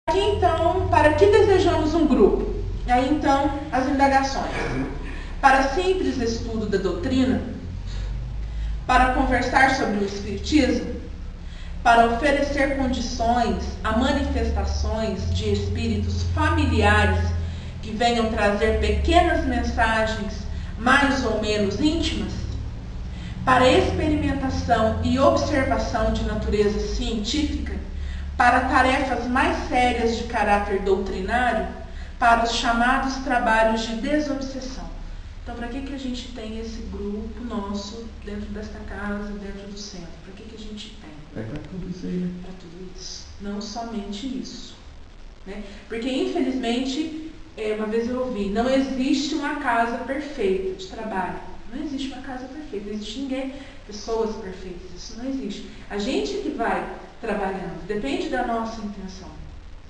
Aqui então, para que desejamos um grupo? Aí então, as indagações. Para simples estudo da doutrina? Para conversar sobre o Espiritismo? Para oferecer condições a manifestações de espíritos familiares que venham trazer pequenas mensagens mais ou menos íntimas? Para experimentação e observação de natureza científica? Para tarefas mais sérias de caráter doutrinário? Para os chamados trabalhos de desobsessão? Então, para que a gente tem esse grupo nosso dentro desta casa, dentro do centro? Para que a gente tem? É para tudo isso aí. Para tudo isso. Não somente isso. Né? Porque, infelizmente, uma vez eu ouvi, não existe uma casa perfeita de trabalho. Não existe uma casa perfeita. Não existe ninguém, pessoas perfeitas. Isso não existe. A gente que vai trabalhando. Depende da nossa intenção.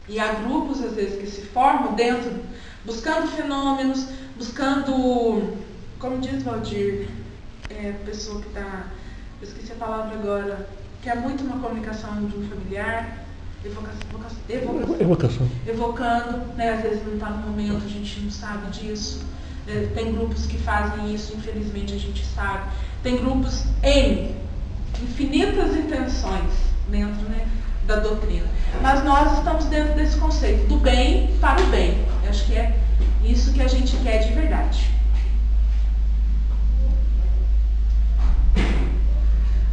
E há grupos, às vezes, que se formam dentro, buscando fenômenos, buscando, como diz Valdir, pessoa que está, eu esqueci a palavra agora, que é muito uma comunicação de um familiar, evocando, né, às vezes não está no momento, a gente não sabe disso. Tem grupos que fazem isso, infelizmente a gente sabe. Tem grupos infinitas intenções dentro, né, da doutrina. Mas nós estamos dentro desse conceito do bem para o bem. Eu acho que é isso que a gente quer de verdade.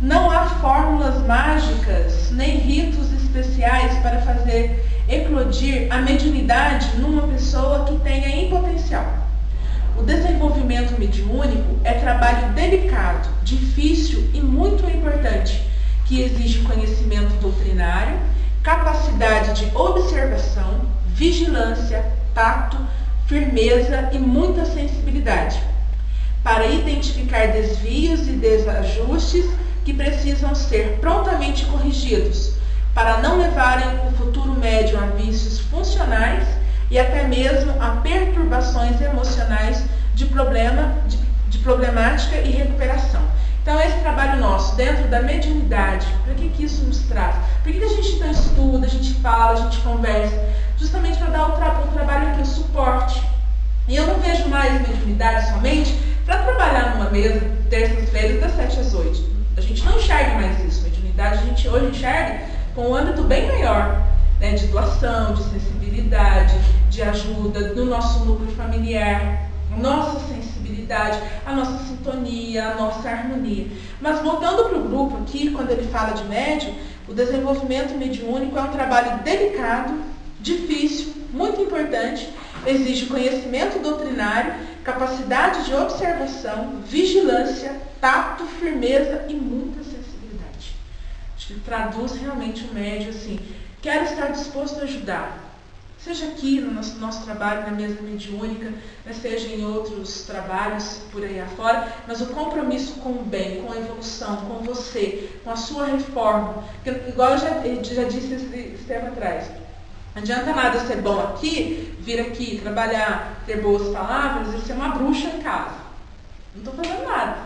Não há fórmulas mágicas nem ritos especiais para fazer eclodir a mediunidade numa pessoa que tenha em potencial. O desenvolvimento mediúnico é trabalho delicado, difícil e muito importante, que exige conhecimento doutrinário, capacidade de observação, vigilância, tato, firmeza e muita sensibilidade, para identificar desvios e desajustes que precisam ser prontamente corrigidos, para não levarem o futuro médium a vícios funcionais e até mesmo a perturbações emocionais de problemática e recuperação. Então, esse trabalho nosso, dentro da mediunidade, para que isso nos traz? Por que a gente então estuda, a gente fala, a gente conversa? Justamente para dar um trabalho aqui, o suporte. E eu não vejo mais mediunidade somente para trabalhar numa mesa, terças-feiras, das 7 às 8. A gente não enxerga mais isso. Mediunidade a gente hoje enxerga com um âmbito bem maior, né, de doação, de sensibilidade, de ajuda no nosso núcleo familiar, nossa sensibilidade, a nossa sintonia, a nossa harmonia. Mas voltando para o grupo aqui, quando ele fala de médium, o desenvolvimento mediúnico é um trabalho delicado, difícil, muito importante, exige conhecimento doutrinário, capacidade de observação, vigilância, tato, firmeza e muita sensibilidade. Acho que traduz realmente o médium assim, quero estar disposto a ajudar. Seja aqui no nosso trabalho, na mesa mediúnica, né, seja em outros trabalhos por aí afora, mas o compromisso com o bem, com a evolução, com você, com a sua reforma. Porque, igual eu já disse esse tempo atrás, não adianta nada ser bom aqui, vir aqui, trabalhar, ter boas palavras e ser uma bruxa em casa. Não estou fazendo nada,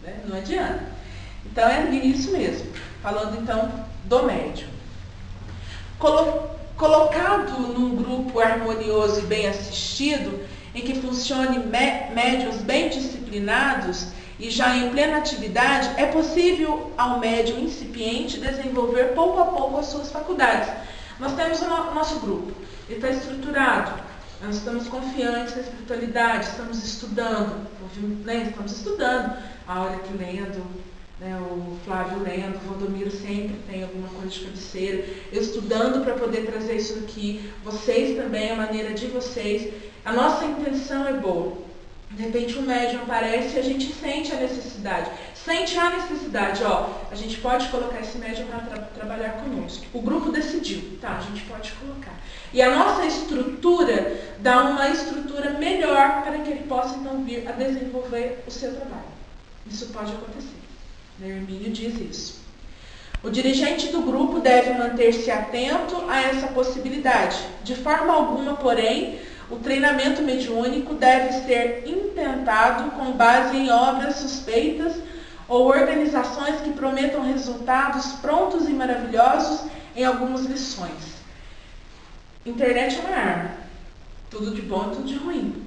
né? Não adianta. Então é isso mesmo. Falando então do médium. Colocado num grupo harmonioso e bem assistido, em que funcione médiuns bem disciplinados e já em plena atividade, é possível ao médium incipiente desenvolver pouco a pouco as suas faculdades. Nós temos o nosso grupo, ele está estruturado, nós estamos confiantes na espiritualidade, estamos estudando, a hora que lendo, né, o Flávio lendo, o Valdomiro sempre tem alguma coisa de cabeceira, eu estudando para poder trazer isso aqui, vocês também, a maneira de vocês, a nossa intenção é boa. De repente um médium aparece e a gente sente a necessidade, a gente pode colocar esse médium para trabalhar conosco. O grupo decidiu, a gente pode colocar. E a nossa estrutura dá uma estrutura melhor para que ele possa então vir a desenvolver o seu trabalho. Isso pode acontecer. Hermínio diz isso. O dirigente do grupo deve manter-se atento a essa possibilidade. De forma alguma, porém, o treinamento mediúnico deve ser intentado com base em obras suspeitas ou organizações que prometam resultados prontos e maravilhosos em algumas lições. Internet é uma arma. Tudo de bom e tudo de ruim.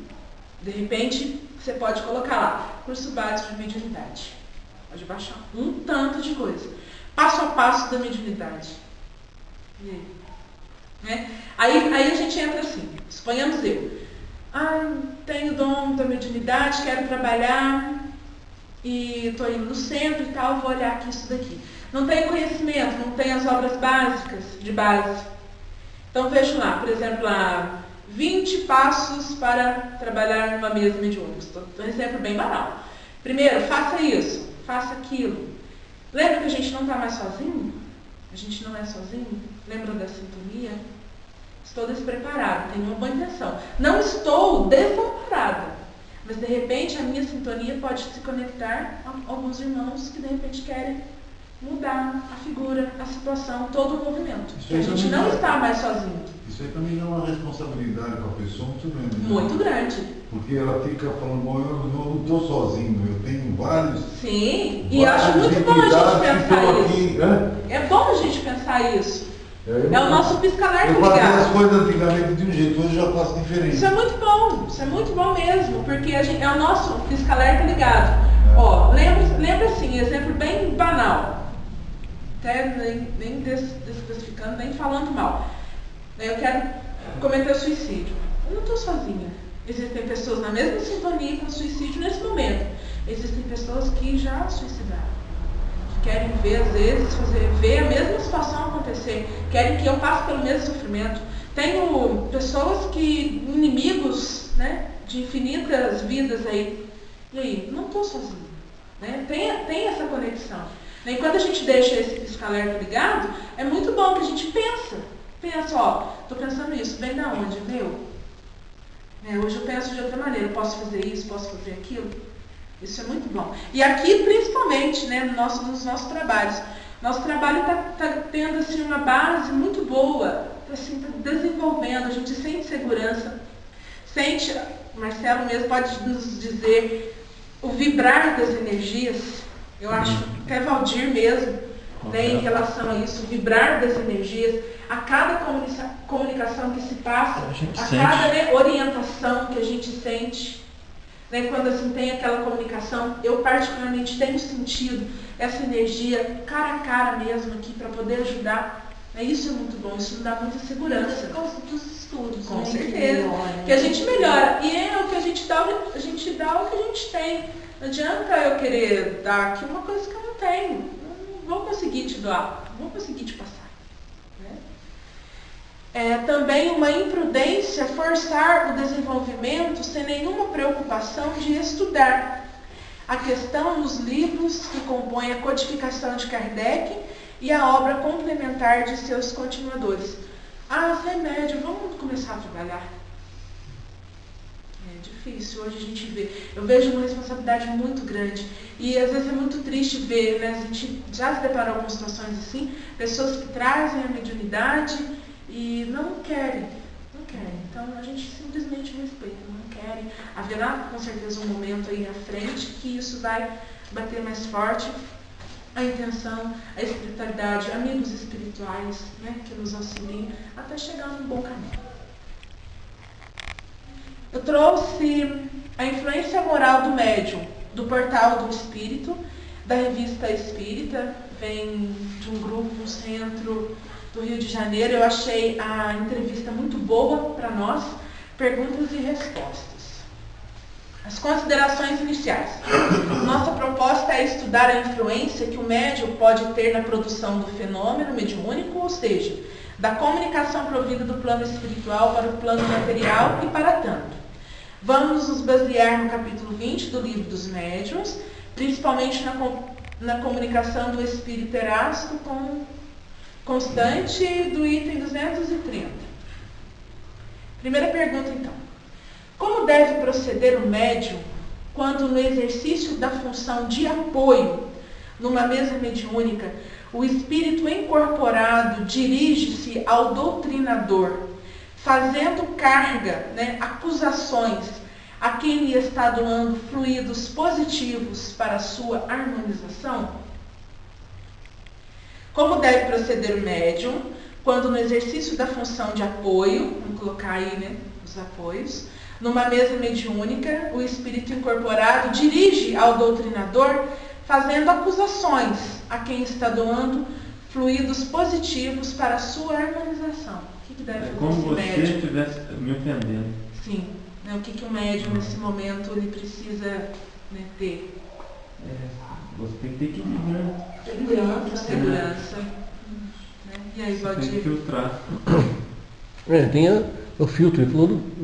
De repente, você pode colocar lá, curso básico de mediunidade. Pode baixar um tanto de coisa. Passo a passo da mediunidade. E aí? Né? Aí a gente entra assim, suponhamos eu. Tenho dom da mediunidade, quero trabalhar e estou indo no centro e tal, vou olhar aqui isso daqui. Não tenho conhecimento, não tenho as obras básicas de base. Então vejo lá, por exemplo, 20 passos para trabalhar numa mesa mediúnica. Estou um exemplo bem banal. Primeiro, faça isso, faça aquilo. Lembra que a gente não está mais sozinho? A gente não é sozinho? Lembra da sintonia? Estou despreparado, tenho uma boa intenção. Não estou desamparada, mas de repente a minha sintonia pode se conectar a alguns irmãos que de repente querem mudar a figura, a situação, todo o movimento. A gente não está mais sozinho. Isso aí também é uma responsabilidade para a pessoa muito grande. Né? Muito grande. Porque ela fica falando, eu não estou sozinho, eu tenho vários. Sim, e eu acho muito bom a gente pensar isso. Aqui, é bom a gente pensar isso. É o nosso pisca-alerta ligado. Eu fazia as coisas antigamente de um jeito, hoje eu já faço diferente. Isso é muito bom mesmo, porque é o nosso pisca-alerta ligado. Ó, lembra assim, exemplo bem banal. Até nem desespecificando, nem falando mal. Eu quero cometer suicídio. Eu não estou sozinha. Existem pessoas na mesma sintonia com o suicídio nesse momento. Existem pessoas que já suicidaram. Que querem ver, às vezes, ver a mesma situação acontecer. Querem que eu passe pelo mesmo sofrimento. Tenho pessoas inimigos, né, de infinitas vidas aí. E aí, não estou sozinha. Né? Tem essa conexão. E quando a gente deixa esse pisca-alerta ligado, é muito bom que a gente pensa, estou pensando isso, vem da onde? Hoje eu penso de outra maneira, posso fazer isso, posso fazer aquilo. Isso é muito bom. E aqui, principalmente, né, nos nossos trabalhos. Nosso trabalho está tendo assim, uma base muito boa, assim, tá desenvolvendo, a gente sente segurança, sente, Marcelo mesmo pode nos dizer, o vibrar das energias. Eu acho que até Valdir mesmo, né, em relação a isso, vibrar das energias, a cada comunicação que se passa, a cada orientação que a gente sente, né, quando assim tem aquela comunicação, eu particularmente tenho sentido essa energia cara a cara mesmo aqui para poder ajudar. Né, isso é muito bom, isso me dá muita segurança. Por causa dos estudos, com né, certeza, que a gente melhora. E é o que a gente dá o que a gente tem. Não adianta eu querer dar aqui uma coisa que eu não tenho. Não vou conseguir te doar, não vou conseguir te passar. Né? É também uma imprudência forçar o desenvolvimento sem nenhuma preocupação de estudar. A questão nos livros que compõem a codificação de Kardec e a obra complementar de seus continuadores. Remédio, vamos começar a trabalhar. É difícil, hoje a gente vê. Eu vejo uma responsabilidade muito grande. E às vezes é muito triste ver, né? A gente já se deparou com situações assim, pessoas que trazem a mediunidade e não querem. Então a gente simplesmente respeita, não querem. Haverá com certeza um momento aí à frente que isso vai bater mais forte. A intenção, a espiritualidade, amigos espirituais, né, que nos auxiliem até chegar num bom caminho. Eu trouxe a influência moral do médium, do Portal do Espírito, da Revista Espírita, vem de um grupo no centro do Rio de Janeiro. Eu achei a entrevista muito boa para nós, perguntas e respostas. As considerações iniciais. Nossa proposta é estudar a influência que o médium pode ter na produção do fenômeno mediúnico, ou seja, da comunicação provida do plano espiritual para o plano material e para tanto. Vamos nos basear no capítulo 20 do Livro dos Médiuns, principalmente na comunicação do espírito Erasto com constante do item 230. Primeira pergunta, então. Como deve proceder o médium quando, no exercício da função de apoio numa mesa mediúnica, o espírito incorporado dirige-se ao doutrinador, fazendo carga, acusações a quem lhe está doando fluidos positivos para a sua harmonização? Como deve proceder o médium quando no exercício da função de apoio, vamos colocar aí, né, os apoios, numa mesa mediúnica, o espírito incorporado dirige ao doutrinador fazendo acusações a quem está doando fluidos positivos para a sua harmonização. O que deve fazer como esse você médium? estivesse me ofendendo. Sim, né, o que o médium nesse momento ele precisa, né, ter? Você tem que ter equilíbrio, né? Segurança. Né? E aí, Você tem que Valdir? filtrar. Tem o filtro, ele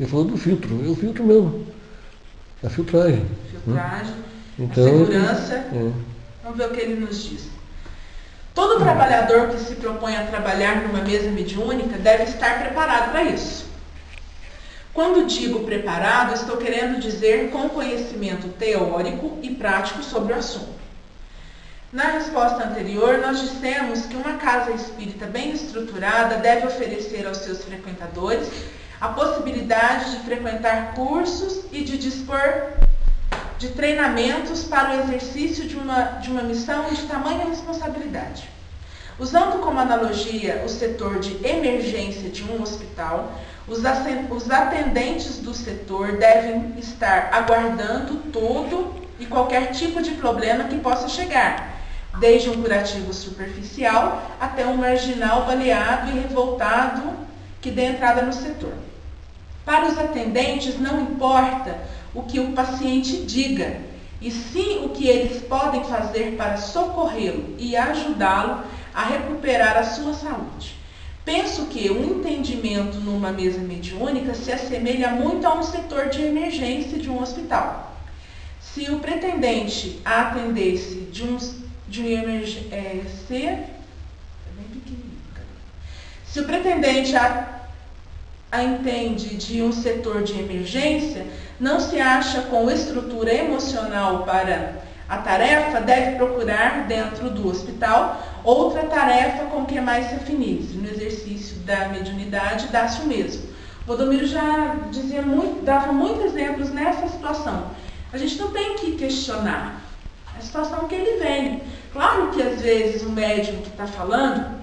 falou do filtro, é o filtro mesmo. A filtragem. Filtragem, Então, a segurança. é. Vamos ver o que ele nos diz. Todo trabalhador que se propõe a trabalhar numa mesa mediúnica deve estar preparado para isso. Quando digo preparado, estou querendo dizer com conhecimento teórico e prático sobre o assunto. Na resposta anterior, nós dissemos que uma casa espírita bem estruturada deve oferecer aos seus frequentadores a possibilidade de frequentar cursos e de dispor de treinamentos para o exercício de uma missão de tamanha responsabilidade. Usando como analogia o setor de emergência de um hospital, os atendentes do setor devem estar aguardando todo e qualquer tipo de problema que possa chegar, desde um curativo superficial até um marginal baleado e revoltado que dê entrada no setor. Para os atendentes não importa o que o paciente diga, e sim o que eles podem fazer para socorrê-lo e ajudá-lo a recuperar a sua saúde. Penso que o entendimento numa mesa mediúnica se assemelha muito a um setor de emergência de um hospital. Se o pretendente a atendesse Se o pretendente a entende de um setor de emergência, não se acha com estrutura emocional para a tarefa, deve procurar dentro do hospital outra tarefa com que mais se afinize. No exercício da mediunidade, dá-se o mesmo. Valdomiro já dava muitos exemplos nessa situação. A gente não tem que questionar a situação que ele vem. Claro que às vezes o médium que está falando,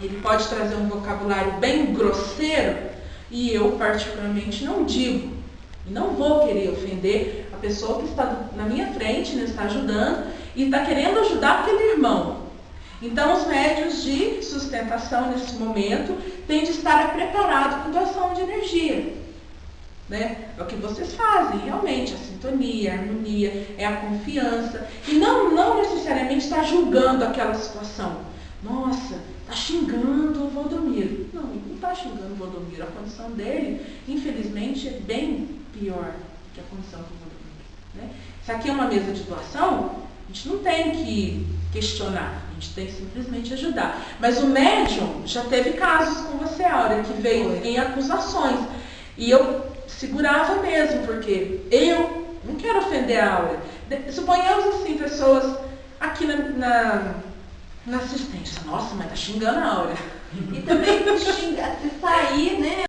ele pode trazer um vocabulário bem grosseiro, e eu particularmente não digo, e não vou querer ofender a pessoa que está na minha frente, né, está ajudando, e está querendo ajudar aquele irmão. Então os médiuns de sustentação nesse momento têm de estar preparados com doação de energia. Né? É o que vocês fazem, realmente, a sintonia, a harmonia, é a confiança. E não necessariamente está julgando aquela situação. Nossa, está xingando o Valdomiro. Não, ele não está xingando o Valdomiro. A condição dele, infelizmente, é bem pior que a condição do Valdomiro. Né? Se aqui é uma mesa de doação, a gente não tem que questionar, a gente tem que simplesmente ajudar. Mas o médium já teve casos com você, Áurea, que veio em acusações. E eu segurava mesmo, porque eu não quero ofender a Áurea. Suponhamos assim, pessoas aqui na assistência. Nossa, mas tá xingando a Áurea. E também xingar, se sair, né?